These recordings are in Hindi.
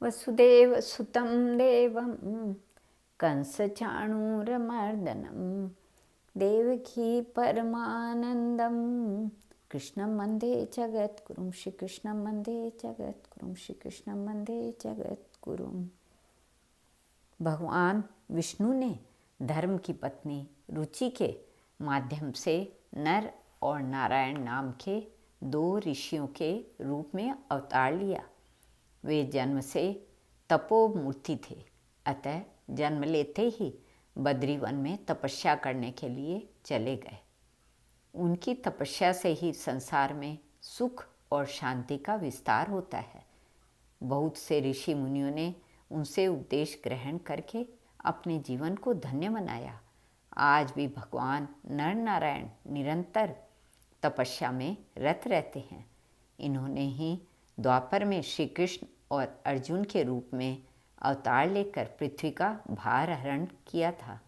वसुदेवसुतं देवं कंसचाणूरमर्दनं देवकी परमानन्दं कृष्णं वन्दे जगद्गुरुं। श्रीकृष्णं वन्दे जगद्गुरुं। श्रीकृष्णं वन्दे जगद्गुरुं। भगवान विष्णु ने धर्म की पत्नी रुचि के माध्यम से नर और नारायण नाम के दो ऋषियों के रूप में अवतार लिया। वे जन्म से तपोमूर्ति थे, अतः जन्म लेते ही बद्रीवन में तपस्या करने के लिए चले गए। उनकी तपस्या से ही संसार में सुख और शांति का विस्तार होता है। बहुत से ऋषि मुनियों ने उनसे उपदेश ग्रहण करके अपने जीवन को धन्य बनाया। आज भी भगवान नर नारायण निरंतर तपस्या में रत रहते हैं। इन्होंने ही द्वापर में श्री कृष्ण और अर्जुन के रूप में अवतार लेकर पृथ्वी का भार हरण किया था।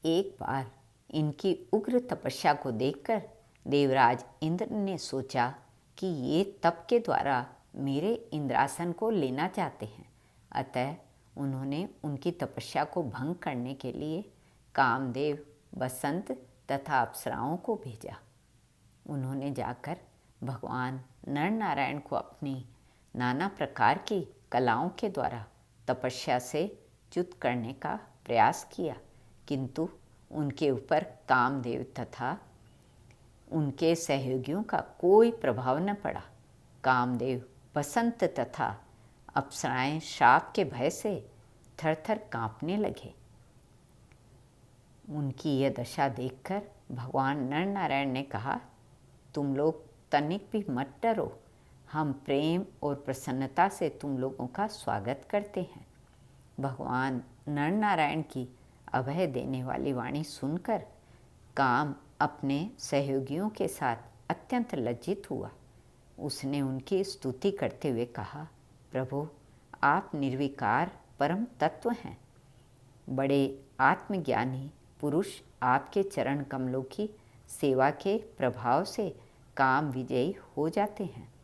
एक बार इनकी उग्र तपस्या को देखकर देवराज इंद्र ने सोचा कि ये तप के द्वारा मेरे इंद्रासन को लेना चाहते हैं। अतः उन्होंने उनकी तपस्या को भंग करने के लिए कामदेव, बसंत तथा अप्सराओं को भेजा। उन्होंने जाकर भगवान नर नारायण को अपनी नाना प्रकार की कलाओं के द्वारा तपस्या से च्युत करने का प्रयास किया, किंतु उनके ऊपर कामदेव तथा उनके सहयोगियों का कोई प्रभाव न पड़ा। कामदेव, बसंत तथा अप्सराएं श्राप के भय से थर-थर कांपने लगे। उनकी यह दशा देखकर भगवान नर नारायण ने कहा, तुम लोग तनिक भी मत डरो, हम प्रेम और प्रसन्नता से तुम लोगों का स्वागत करते हैं। भगवान नर नारायण की अभय देने वाली वाणी सुनकर काम अपने सहयोगियों के साथ अत्यंत लज्जित हुआ। उसने उनकी स्तुति करते हुए कहा, प्रभु, आप निर्विकार परम तत्व हैं। बड़े आत्मज्ञानी पुरुष आपके चरण कमलों की सेवा के प्रभाव से काम विजयी हो जाते हैं।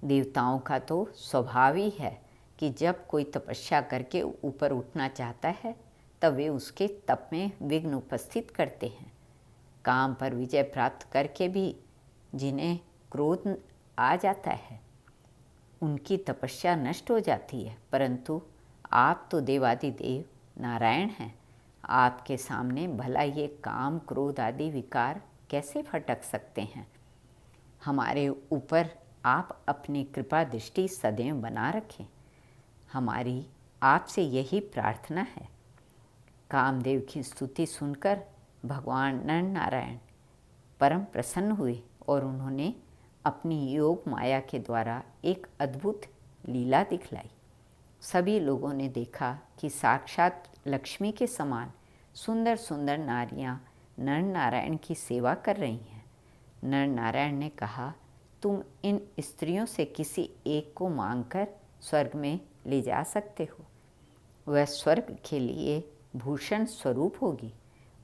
देवताओं का तो स्वभाव ही है कि जब कोई तपस्या करके ऊपर उठना चाहता है तब वे उसके तप में विघ्न उपस्थित करते हैं। काम पर विजय प्राप्त करके भी जिन्हें क्रोध आ जाता है उनकी तपस्या नष्ट हो जाती है, परंतु आप तो देवादिदेव नारायण हैं। आपके सामने भला ये काम, क्रोध आदि विकार कैसे फटक सकते हैं। हमारे ऊपर आप अपनी कृपा दृष्टि सदैव बना रखें। हमारी आपसे यही प्रार्थना है। कामदेव की स्तुति सुनकर भगवान नर नारायण परम प्रसन्न हुए और उन्होंने अपनी योग माया के द्वारा एक अद्भुत लीला दिखलाई। सभी लोगों ने देखा कि साक्षात लक्ष्मी के समान सुंदर सुंदर नारियां नर नारायण की सेवा कर रही हैं। नर नारायण ने कहा, तुम इन स्त्रियों से किसी एक को मांगकर स्वर्ग में ले जा सकते हो। वह स्वर्ग के लिए भूषण स्वरूप होगी।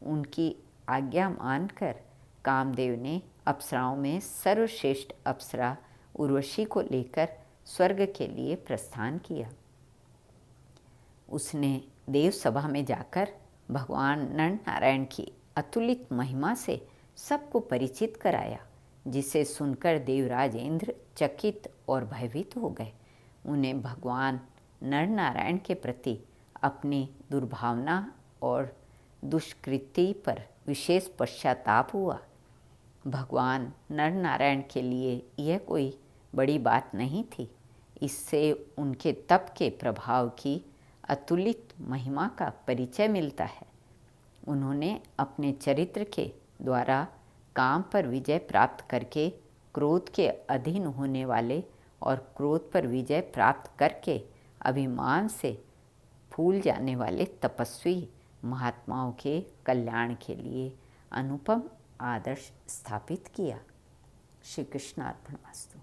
उनकी आज्ञा मानकर कामदेव ने अप्सराओं में सर्वश्रेष्ठ अप्सरा उर्वशी को लेकर स्वर्ग के लिए प्रस्थान किया। उसने देव सभा में जाकर भगवान नर नारायण की अतुलित महिमा से सबको परिचित कराया, जिसे सुनकर देवराज इंद्र चकित और भयभीत हो गए। उन्हें भगवान नर नारायण के प्रति अपनी दुर्भावना और दुष्कृति पर विशेष पश्चाताप हुआ। भगवान नर नारायण के लिए यह कोई बड़ी बात नहीं थी। इससे उनके तप के प्रभाव की अतुलित महिमा का परिचय मिलता है। उन्होंने अपने चरित्र के द्वारा काम पर विजय प्राप्त करके क्रोध के अधीन होने वाले और क्रोध पर विजय प्राप्त करके अभिमान से फूल जाने वाले तपस्वी महात्माओं के कल्याण के लिए अनुपम आदर्श स्थापित किया। श्री कृष्णार्पणमस्तु।